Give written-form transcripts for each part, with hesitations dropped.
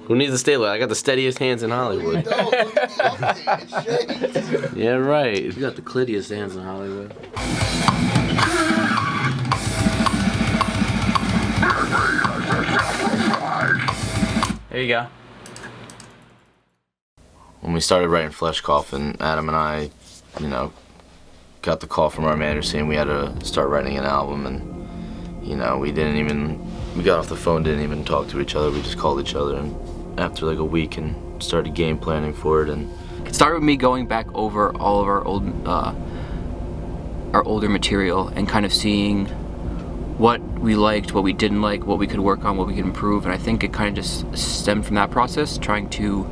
Who needs a stapler? I got the steadiest hands in Hollywood. No, look at the update. It shakes. Yeah, right. You got the clittiest hands in Hollywood. There you go. When we started writing Flesh Coffin, Adam and I, you know, got the call from our manager saying we had to start writing an album, and, you know, we got off the phone, didn't even talk to each other, we just called each other, and after like a week and started game planning for it. And It started with me going back over all of our older material and kind of seeing what we liked, what we didn't like, what we could work on, what we could improve, and I think it kind of just stemmed from that process, trying to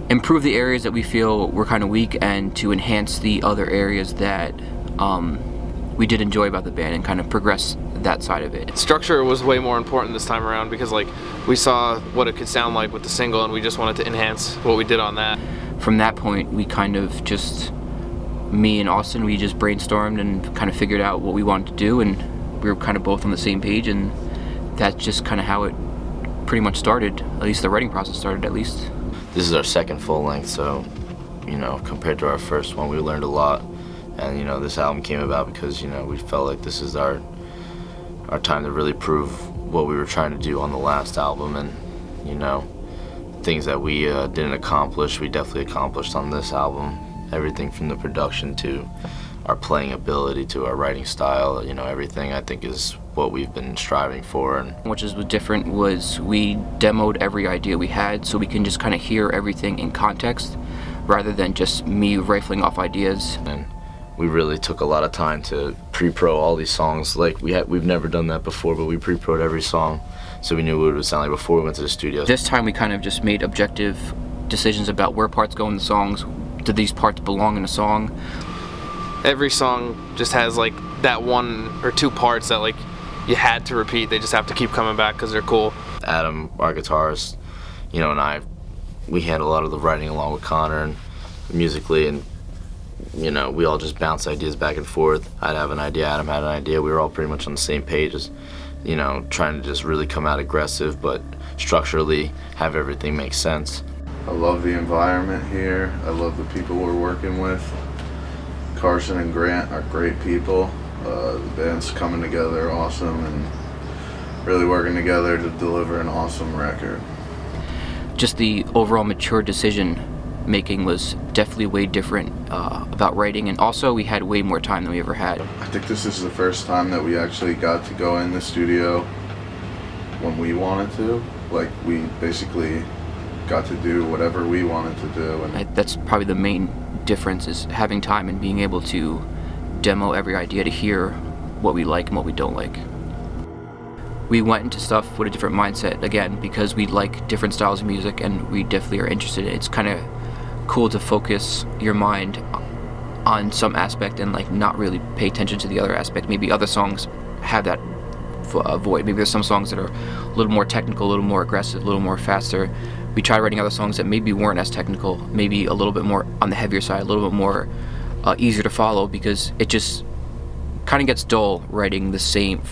improve the areas that we feel were kind of weak and to enhance the other areas that we did enjoy about the band and kind of progress that side of it. Structure was way more important this time around because like we saw what it could sound like with the single and we just wanted to enhance what we did on that. From that point, we kind of just, me and Austin, we just brainstormed and kind of figured out what we wanted to do, and we were kind of both on the same page, and that's just kind of how it pretty much started, at least the writing process started at least. this is our second full length, so, you know, compared to our first one, we learned a lot. And, you know, this album came about because, you know, we felt like this is our time to really prove what we were trying to do on the last album. And, you know, things that we didn't accomplish, we definitely accomplished on this album. Everything from the production to our playing ability to our writing style, you know, everything I think is what we've been striving for. And what was different was we demoed every idea we had so we can just kind of hear everything in context rather than just me rifling off ideas. And we really took a lot of time to pre-pro all these songs. Like we've never done that before, but we pre-pro'd every song so we knew what it would sound like before we went to the studio. This time we kind of just made objective decisions about where parts go in the songs. Do these parts belong in a song? Every song just has like that one or two parts that like you had to repeat. They just have to keep coming back because they're cool. Adam, our guitarist, you know, and we handle a lot of the writing along with Connor and musically, and you know, we all just bounce ideas back and forth. I'd have an idea, Adam had an idea. We were all pretty much on the same page, as, you know, trying to just really come out aggressive, but structurally have everything make sense. I love the environment here. I love the people we're working with. Carson and Grant are great people. The band's coming together awesome and really working together to deliver an awesome record. Just the overall mature decision making was definitely way different about writing, and also we had way more time than we ever had. I think this is the first time that we actually got to go in the studio when we wanted to. Like, we basically got to do whatever we wanted to do. And That's probably the main difference, is having time and being able to demo every idea to hear what we like and what we don't like. We went into stuff with a different mindset, again, because we like different styles of music and we definitely are interested. It's kind of cool to focus your mind on some aspect and like not really pay attention to the other aspect. Maybe other songs have that void. Maybe there's some songs that are a little more technical, a little more aggressive, a little more faster. We tried writing other songs that maybe weren't as technical, maybe a little bit more on the heavier side, a little bit more easier to follow, because it just kind of gets dull writing the same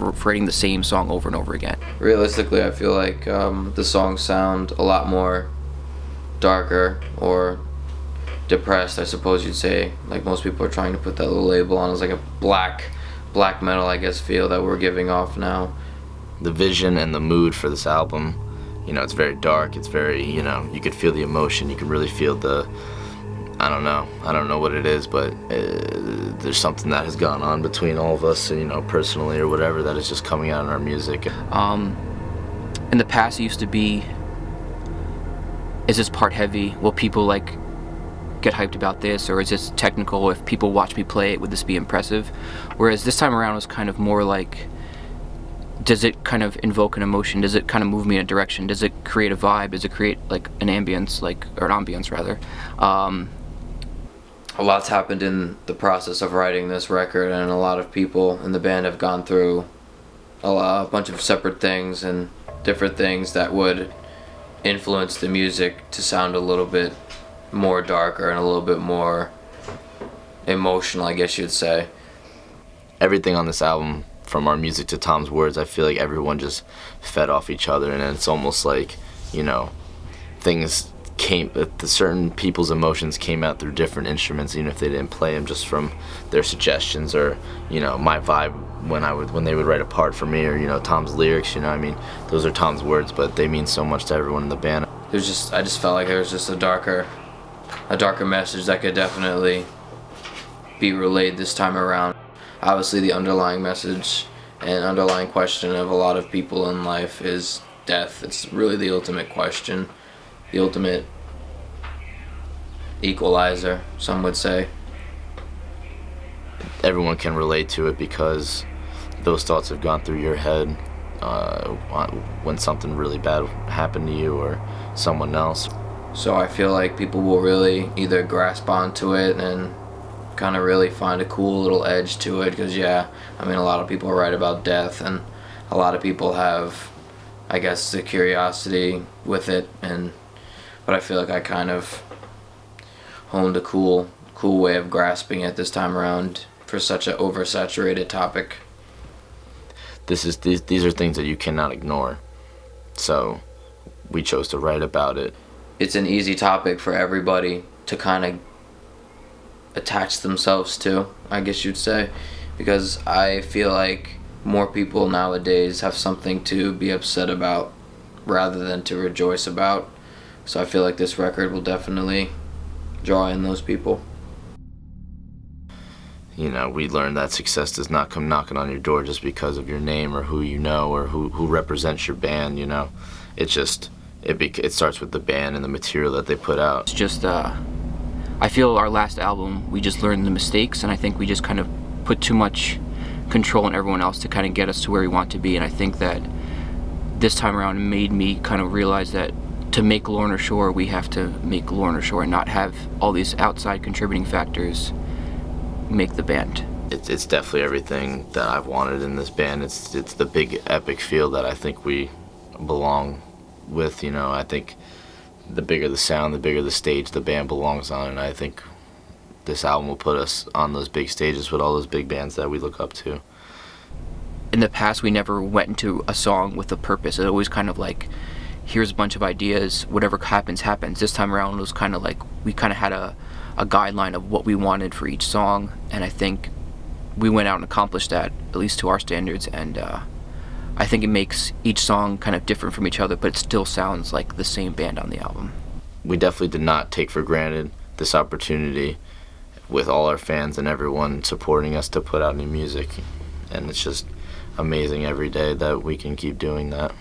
song over and over again. Realistically, I feel like the songs sound a lot more darker or depressed, I suppose you'd say. Like, most people are trying to put that little label on as like a black metal, I guess, feel that we're giving off now. The vision and the mood for this album, you know, it's very dark, it's very, you know, you could feel the emotion, you can really feel the, I don't know what it is, but there's something that has gone on between all of us, you know, personally or whatever, that is just coming out in our music. In the past, it used to be, is this part heavy? Will people like get hyped about this? Or is this technical? If people watch me play it, would this be impressive? Whereas this time around, it was kind of more like, does it kind of invoke an emotion? Does it kind of move me in a direction? Does it create a vibe? Does it create like an ambience, or an ambience rather? A lot's happened in the process of writing this record, and a lot of people in the band have gone through a bunch of separate things and different things that would influence the music to sound a little bit more darker and a little bit more emotional, I guess you'd say. Everything on this album, from our music to Tom's words, I feel like everyone just fed off each other, and it's almost like, you know, things came, the certain people's emotions came out through different instruments, even if they didn't play them, just from their suggestions or, you know, my vibe when they would write a part for me, or, you know, Tom's lyrics. You know, I mean, those are Tom's words, but they mean so much to everyone in the band. I just felt like there was just a darker message that could definitely be relayed this time around. Obviously, the underlying message and underlying question of a lot of people in life is death. It's really the ultimate question, the ultimate equalizer, some would say. Everyone can relate to it because those thoughts have gone through your head when something really bad happened to you or someone else. So I feel like people will really either grasp onto it and kind of really find a cool little edge to it, because yeah, I mean, a lot of people write about death, and a lot of people have, I guess, the curiosity with it, but I feel like I kind of honed a cool way of grasping it this time around for such an oversaturated topic. These are things that you cannot ignore, so we chose to write about it. It's an easy topic for everybody to kind of attach themselves to, I guess you'd say, because I feel like more people nowadays have something to be upset about rather than to rejoice about. So I feel like this record will definitely draw in those people. You know, we learned that success does not come knocking on your door just because of your name or who you know or who represents your band. You know, it starts with the band and the material that they put out. It's just, I feel our last album, we just learned the mistakes, and I think we just kind of put too much control on everyone else to kind of get us to where we want to be. And I think that this time around it made me kind of realize that to make Lorna Shore, we have to make Lorna Shore and not have all these outside contributing factors make the band. It's definitely everything that I've wanted in this band. It's the big epic feel that I think we belong with. You know, I think the bigger the sound, the bigger the stage the band belongs on, and I think this album will put us on those big stages with all those big bands that we look up to. In the past, we never went into a song with a purpose. It always kind of like, here's a bunch of ideas, whatever happens, happens. This time around, it was kind of like, we kind of had a guideline of what we wanted for each song, and I think we went out and accomplished that, at least to our standards, and I think it makes each song kind of different from each other, but it still sounds like the same band on the album. We definitely did not take for granted this opportunity with all our fans and everyone supporting us to put out new music, and it's just amazing every day that we can keep doing that.